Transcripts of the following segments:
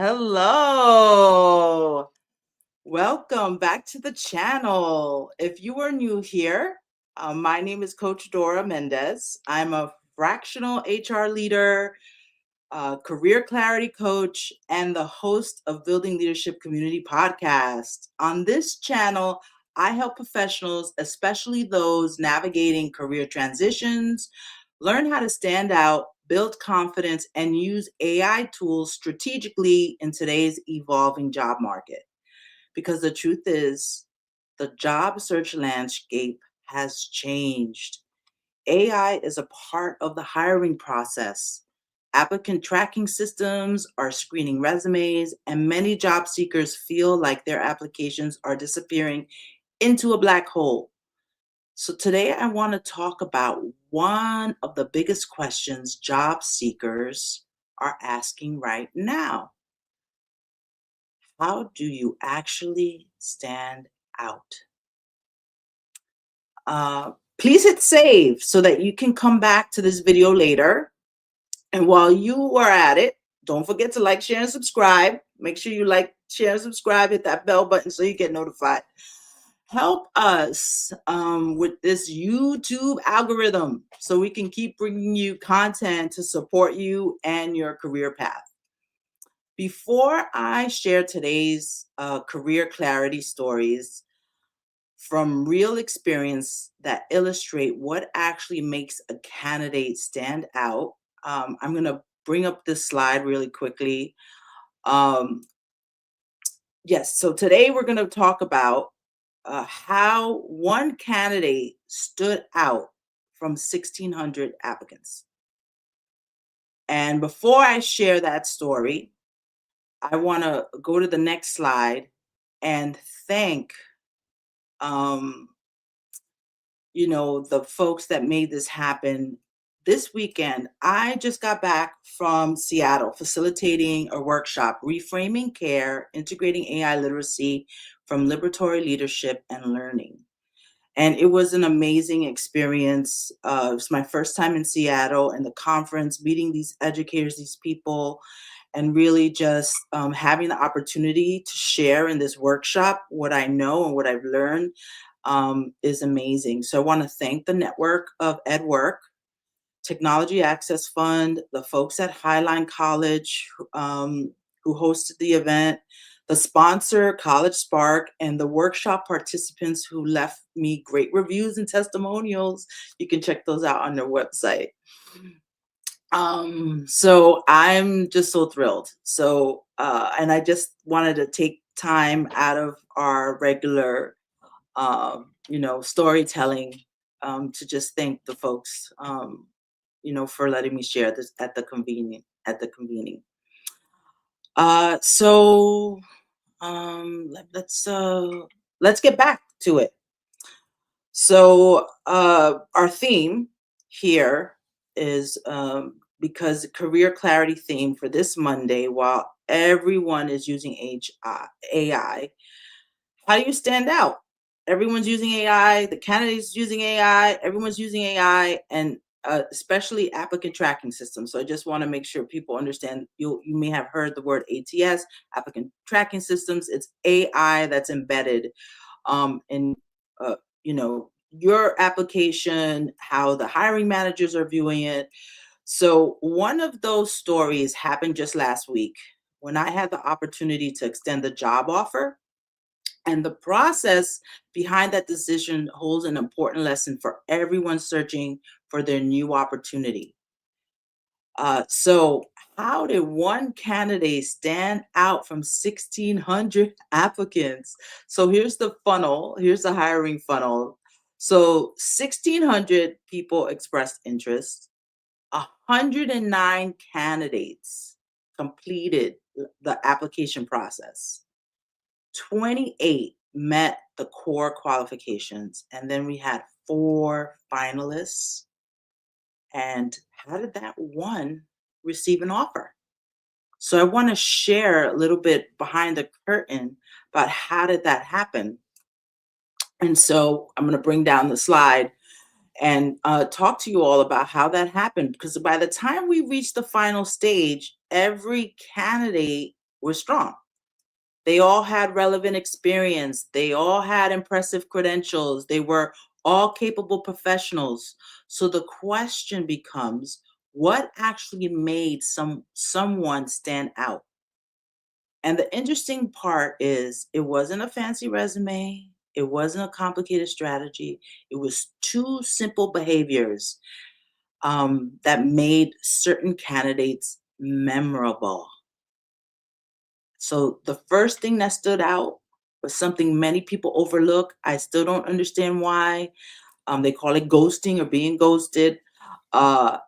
Hello. Welcome back to the channel. If you are new here, my name is Coach Dora Mendez. I'm a fractional HR leader, career clarity coach, and the host of Building Leadership Community Podcast. On this channel, I help professionals, especially those navigating career transitions, learn how to stand out, build confidence, and use AI tools strategically in today's evolving job market. Because the truth is, the job search landscape has changed. AI is a part of the hiring process. Applicant tracking systems are screening resumes, and many job seekers feel like their applications are disappearing into a black hole. So, today I want to talk about one of the biggest questions job seekers are asking right now. How do you actually stand out? Please hit save so that you can come back to this video later. And while you are at it, don't forget to like, share, and subscribe. Make sure you like, share, and subscribe. Hit that bell button so you get notified. Help us with this YouTube algorithm so we can keep bringing you content to support you and your career path. Before I share today's career clarity stories from real experience that illustrate what actually makes a candidate stand out, I'm going to bring up this slide really quickly. Um, yes, so today we're going to talk about how one candidate stood out from 1,600 applicants. And before I share that story, I want to go to the next slide and thank, um, the folks that made this happen. This weekend, I just got back from Seattle facilitating a workshop, Reframing Care, Integrating AI Literacy from Liberatory Leadership and Learning. And it was an amazing experience. It was my first time in Seattle and the conference, meeting these educators, these people, and really just having the opportunity to share in this workshop what I know and what I've learned is amazing. So I want to thank the network of EdWork, Technology Access Fund, the folks at Highline College who hosted the event, the sponsor, College Spark, and the workshop participants who left me great reviews and testimonials. You can check those out on their website. So I'm just so thrilled. So, and I just wanted to take time out of our regular, storytelling to just thank the folks, for letting me share this at the convening. So let's get back to it. So our theme here is because the career clarity theme for this Monday, while everyone is using AI, how do you stand out? Everyone's using AI, the candidates using AI, everyone's using AI, and especially applicant tracking systems. So I just want to make sure people understand. You may have heard the word ATS, applicant tracking systems. It's AI that's embedded in your application, how the hiring managers are viewing it. So one of those stories happened just last week when I had the opportunity to extend the job offer. And the process behind that decision holds an important lesson for everyone searching for their new opportunity. So how did one candidate stand out from 1,600 applicants? So here's the funnel. Here's the hiring funnel. So 1,600 people expressed interest. 109 candidates completed the application process. 28 met the core qualifications, and then we had 4 finalists. And how did that one receive an offer? So I want to share a little bit behind the curtain about how did that happen. And so I'm going to bring down the slide and talk to you all about how that happened. Because by the time we reached the final stage, every candidate were strong. They all had relevant experience. They all had impressive credentials. They were all capable professionals. So the question becomes, what actually made someone stand out? And the interesting part is it wasn't a fancy resume. It wasn't a complicated strategy. It was two simple behaviors that made certain candidates memorable. So the first thing that stood out was something many people overlook. I still don't understand why. They call it ghosting or being ghosted. Uh,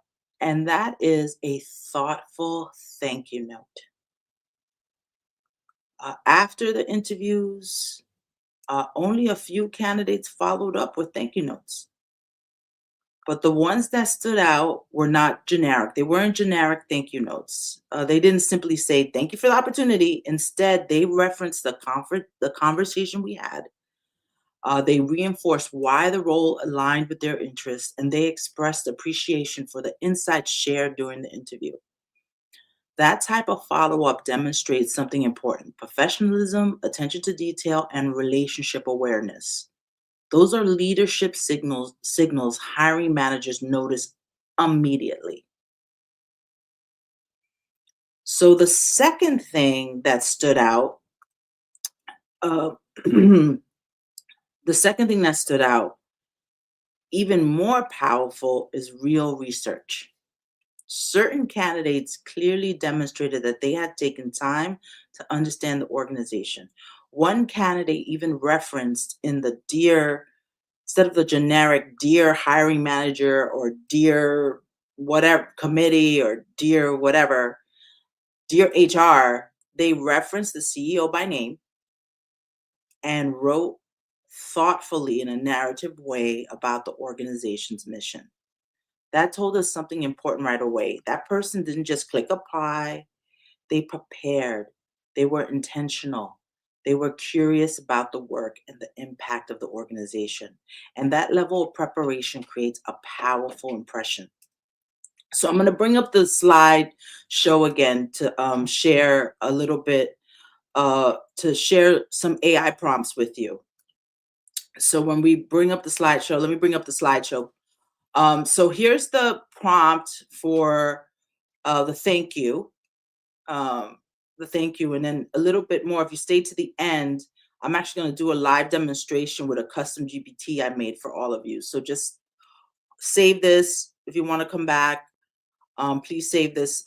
and that is a thoughtful thank you note. After the interviews, only a few candidates followed up with thank you notes. But the ones that stood out were not generic. They weren't generic thank you notes. They didn't simply say, thank you for the opportunity. Instead, they referenced the conversation we had. They reinforced why the role aligned with their interests, and they expressed appreciation for the insights shared during the interview. That type of follow up demonstrates something important: professionalism, attention to detail, and relationship awareness. Those are leadership signals hiring managers notice immediately. So the second thing that stood out, uh, the second thing that stood out, even more powerful, is real research. Certain candidates clearly demonstrated that they had taken time to understand the organization. One candidate even referenced in the Dear, instead of the generic Dear hiring manager or Dear whatever committee or Dear whatever, Dear HR, they referenced the CEO by name and wrote thoughtfully in a narrative way about the organization's mission. That told us something important right away. That person didn't just click apply, they prepared, they were intentional, they were curious about the work and the impact of the organization. And that level of preparation creates a powerful impression. So I'm going to bring up the slide show again to share a little bit, to share some AI prompts with you. So when we bring up the slideshow, let me bring up the slideshow. So here's the prompt for the thank you, um, and then a little bit more. If you stay to the end, I'm actually going to do a live demonstration with a custom GPT I made for all of you. So just save this if you want to come back. Please save this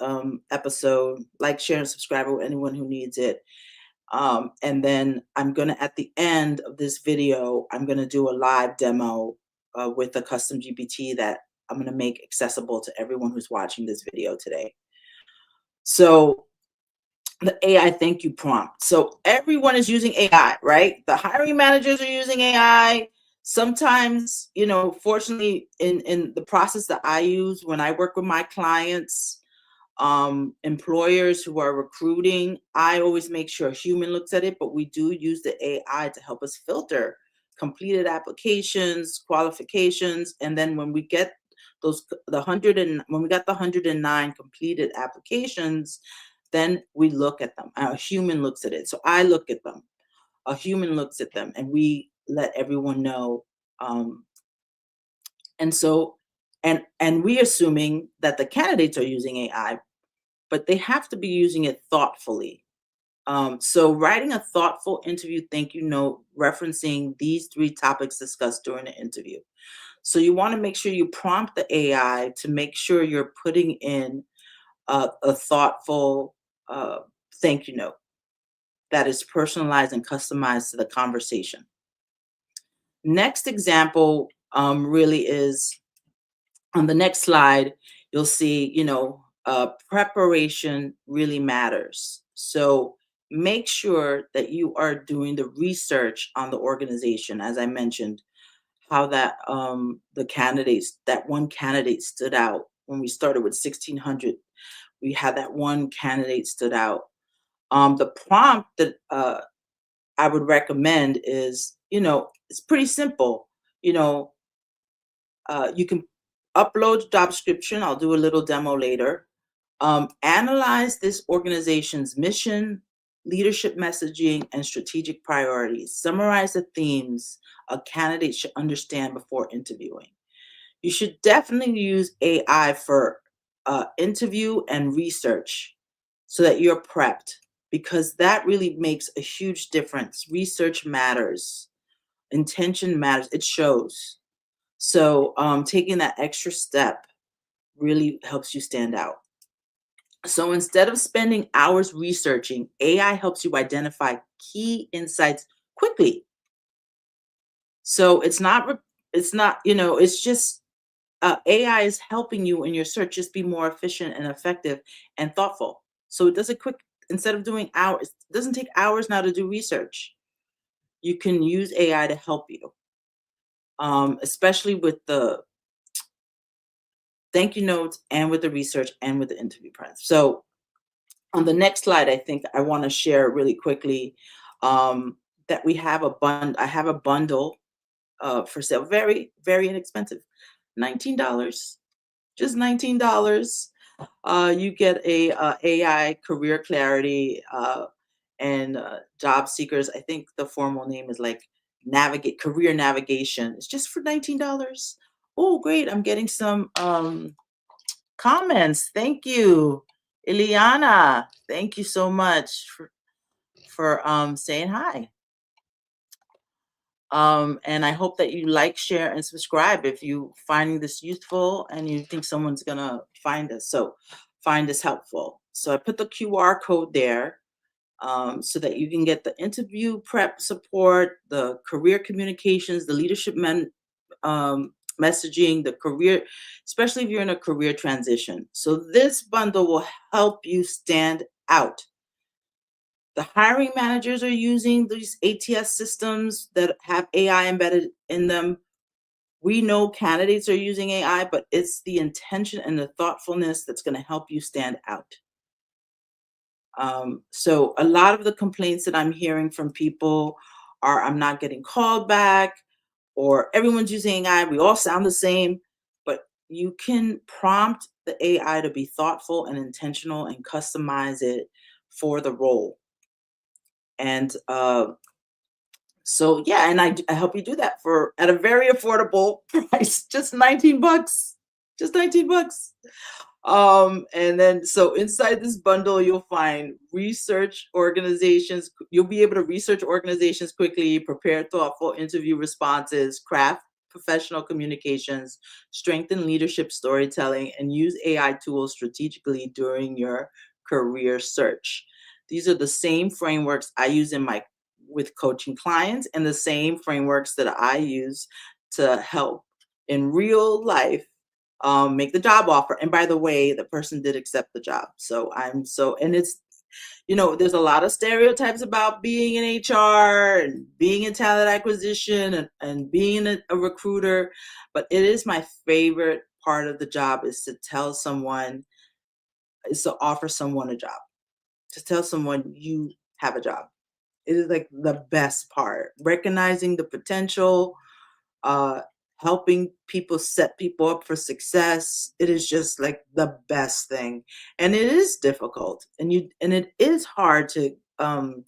episode, like, share, and subscribe with anyone who needs it. And then I'm going to, at the end of this video, I'm going to do a live demo with a custom GPT that I'm going to make accessible to everyone who's watching this video today. So the AI thank you prompt. So everyone is using AI, right? The hiring managers are using AI. Sometimes, fortunately, in the process that I use when I work with my clients, employers who are recruiting, I always make sure a human looks at it, but we do use the AI to help us filter completed applications, qualifications, and then when we get when we got the 109 completed applications, then we look at them. A human looks at it. So I look at them. A human looks at them, and we let everyone know. And so, and we assuming that the candidates are using AI, but they have to be using it thoughtfully. So writing a thoughtful interview thank you note referencing these 3 topics discussed during the interview. So you want to make sure you prompt the AI to make sure you're putting in a thoughtful thank you note that is personalized and customized to the conversation. Next example really is on the next slide. You'll see, preparation really matters. So make sure that you are doing the research on the organization. As I mentioned, how that that one candidate stood out. When we started with 1,600, we had that one candidate stood out. The prompt that I would recommend is, it's pretty simple. You can upload job description. I'll do a little demo later. Analyze this organization's mission, leadership messaging, and strategic priorities. Summarize the themes a candidate should understand before interviewing. You should definitely use AI for interview and research so that you're prepped, because that really makes a huge difference. Research matters. Intention matters. It shows. So taking that extra step really helps you stand out. So instead of spending hours researching, AI helps you identify key insights quickly. So it's just AI is helping you in your search just be more efficient and effective and thoughtful. So it does it quick. Instead of doing hours, it doesn't take hours now to do research. You can use AI to help you, especially with the thank you notes and with the research and with the interview prep. So on the next slide, I think I want to share really quickly that I have a bundle for sale, very, very inexpensive, $19, just $19. You get a AI career clarity and job seekers. I think the formal name is like navigate career navigation. It's just for $19. Oh, great! I'm getting some comments. Thank you, Ileana. Thank you so much for saying hi. And I hope that you like, share, and subscribe if you finding this useful and you think someone's gonna find this helpful. So I put the QR code there so that you can get the interview prep support, the career communications, the leadership messaging, the career, especially if you're in a career transition. So this bundle will help you stand out. The hiring managers are using these ATS systems that have AI embedded in them. We know candidates are using AI, but it's the intention and the thoughtfulness that's going to help you stand out. So a lot of the complaints that I'm hearing from people are I'm not getting called back, or everyone's using AI. We all sound the same, but you can prompt the AI to be thoughtful and intentional and customize it for the role. And so yeah, and I help you do that for at a very affordable price, just 19 bucks, just 19 bucks. And then so inside this bundle, you'll find research organizations. You'll be able to research organizations quickly, prepare thoughtful interview responses, craft professional communications, strengthen leadership storytelling, and use AI tools strategically during your career search. These are the same frameworks I use with coaching clients, and the same frameworks that I use to help in real life make the job offer. And by the way, the person did accept the job. So and it's, there's a lot of stereotypes about being in HR and being in talent acquisition and being a recruiter. But it is my favorite part of the job is to offer someone a job, to tell someone you have a job. It is like the best part, recognizing the potential, helping people, set people up for success. It is just like the best thing. And it is difficult, and it is hard to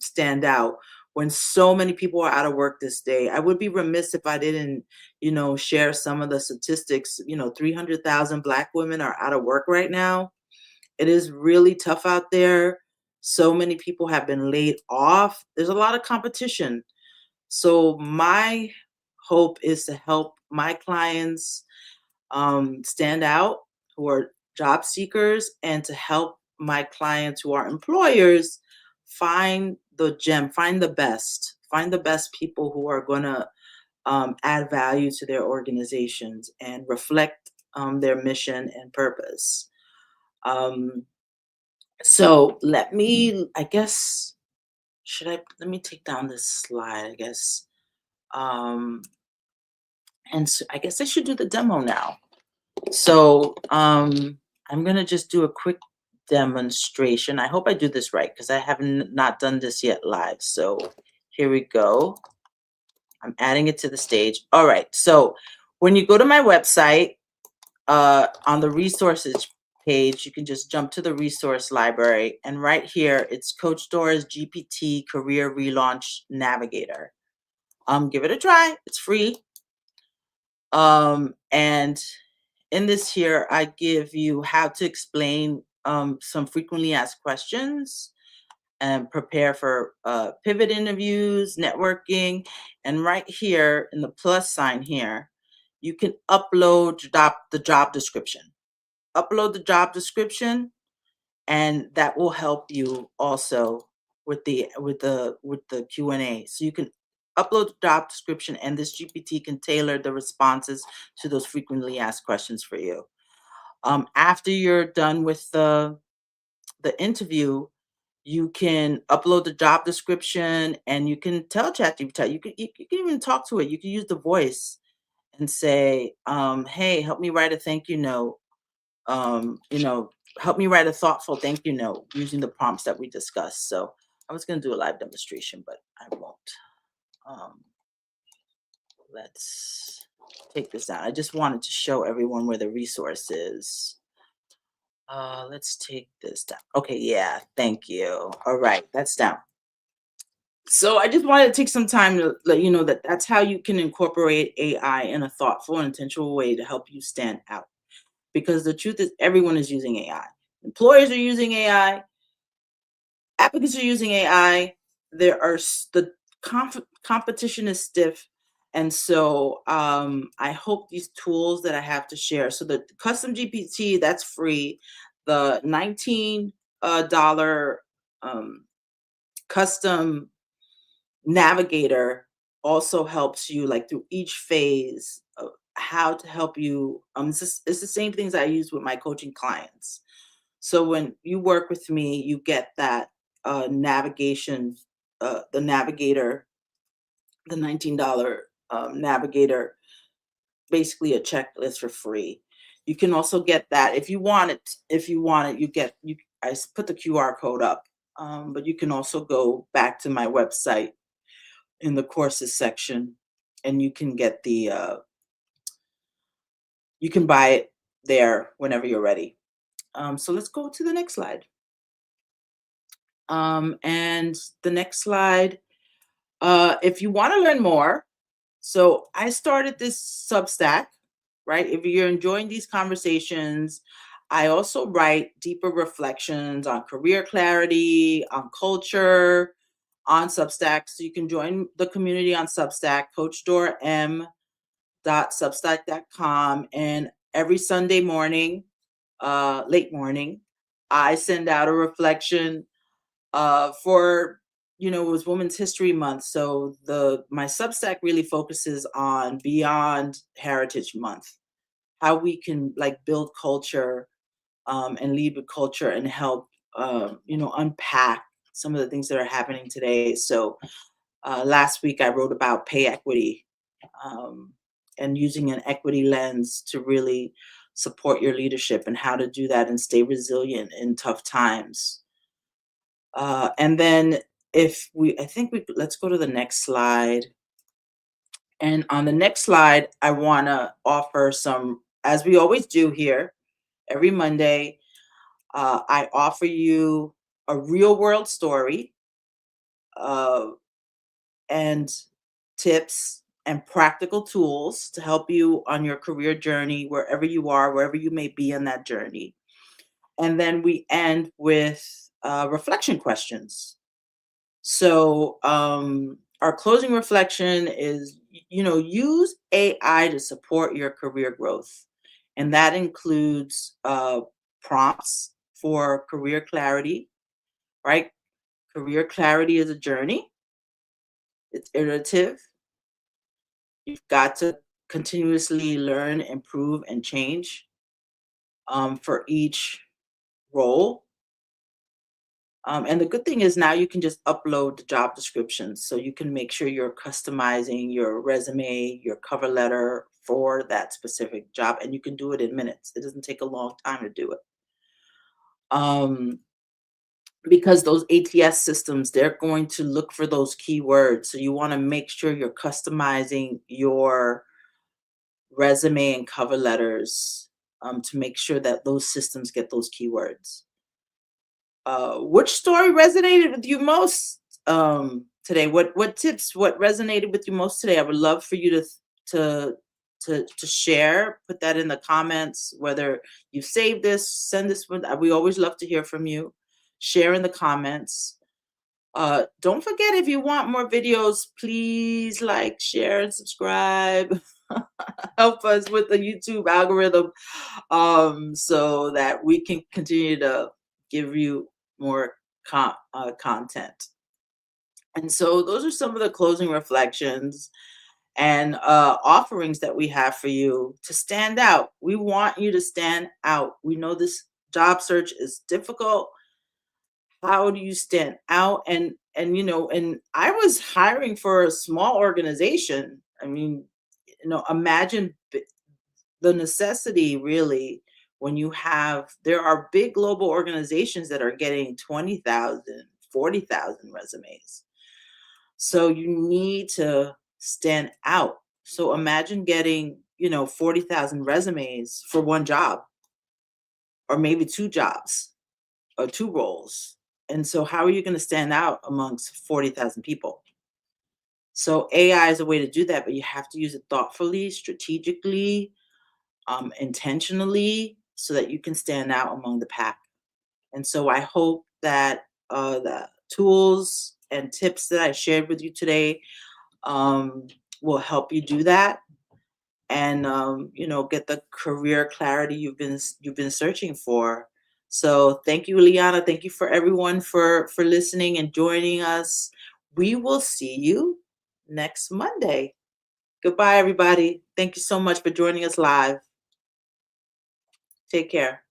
stand out when so many people are out of work this day. I would be remiss if I didn't, share some of the statistics. 300,000 Black women are out of work right now. It is really tough out there. So many people have been laid off. There's a lot of competition. So my hope is to help my clients stand out who are job seekers, and to help my clients who are employers find find the best people who are going to add value to their organizations and reflect their mission and purpose. So let me take down this slide, I guess. And so I guess I should do the demo now. So I'm going to just do a quick demonstration. I hope I do this right, because I have not done this yet live. So here we go. I'm adding it to the stage. All right. So when you go to my website, on the resources page, you can just jump to the resource library. And right here, it's Coach Dora's GPT Career Relaunch Navigator. Give it a try. It's free. And in this here, I give you how to explain some frequently asked questions and prepare for pivot interviews, networking. And right here in the plus sign here, you can upload the job description. Upload the job description, and that will help you also with the Q&A. So you can upload the job description, and this GPT can tailor the responses to those frequently asked questions for you. After you're done with the interview, you can upload the job description, and you can tell ChatGPT. You can even talk to it. You can use the voice and say, "Hey, help me write a thank you note. You know, help me write a thoughtful thank you note," using the prompts that we discussed. So I was going to do a live demonstration, but I won't. Let's take this down. I just wanted to show everyone where the resource is. Let's take this down. Okay, yeah, thank you. All right, that's down. So I just wanted to take some time to let you know that that's how you can incorporate AI in a thoughtful and intentional way to help you stand out. Because the truth is, everyone is using AI. Employers are using AI. Applicants are using AI. There are the competition is stiff, and so I hope these tools that I have to share. So the custom GPT, that's free. The $19 custom navigator also helps you like through each phase of how to help you. It's the same things I use with my coaching clients. So when you work with me, you get that navigation, the navigator, the $19 navigator, basically a checklist for free. You can also get that if you want it. If you want it, I put the QR code up, but you can also go back to my website in the courses section, and you can get you can buy it there whenever you're ready. So let's go to the next slide. And the next slide, if you want to learn more, so I started this Substack, right? If you're enjoying these conversations, I also write deeper reflections on career clarity, on culture, on Substack. So you can join the community on Substack, coachdorm.substack.com. And every Sunday morning, late morning, I send out a reflection for, it was Women's History Month. So my Substack really focuses on beyond Heritage Month, how we can like build culture and lead with culture and help unpack some of the things that are happening today. So last week I wrote about pay equity and using an equity lens to really support your leadership and how to do that and stay resilient in tough times. And then let's go to the next slide. And on the next slide, I want to offer some, as we always do here every Monday, I offer you a real world story and tips and practical tools to help you on your career journey, wherever you are, wherever you may be in that journey. And then we end with reflection questions. So our closing reflection is, use AI to support your career growth. And that includes prompts for career clarity, right? Career clarity is a journey. It's iterative. You've got to continuously learn, improve, and change for each role. And the good thing is now you can just upload the job descriptions, so you can make sure you're customizing your resume, your cover letter for that specific job, and you can do it in minutes. It doesn't take a long time to do it. Because those ATS systems, they're going to look for those keywords. So you want to make sure you're customizing your resume and cover letters to make sure that those systems get those keywords. Which story resonated with you most today? What tips? What resonated with you most today? I would love for you to to share. Put that in the comments. Whether you save this, send this one. We always love to hear from you. Share in the comments. Don't forget, if you want more videos, please like, share, and subscribe. Help us with the YouTube algorithm, so that we can continue to give you more content. And so those are some of the closing reflections and offerings that we have for you to stand out. We want you to stand out. We know this job search is difficult. How do you stand out? And and I was hiring for a small organization. I mean, imagine the necessity, really, when you have there are big global organizations that are getting 20,000, 40,000 resumes. So you need to stand out. So imagine getting 40,000 resumes for one job, or maybe two jobs, or two roles. And so how are you going to stand out amongst 40,000 people? So AI is a way to do that, but you have to use it thoughtfully, strategically, intentionally, so that you can stand out among the pack. And so I hope that the tools and tips that I shared with you today will help you do that, and get the career clarity you've been searching for. So thank you, Liana. Thank you for everyone for listening and joining us. We will see you next Monday. Goodbye, everybody. Thank you so much for joining us live. Take care.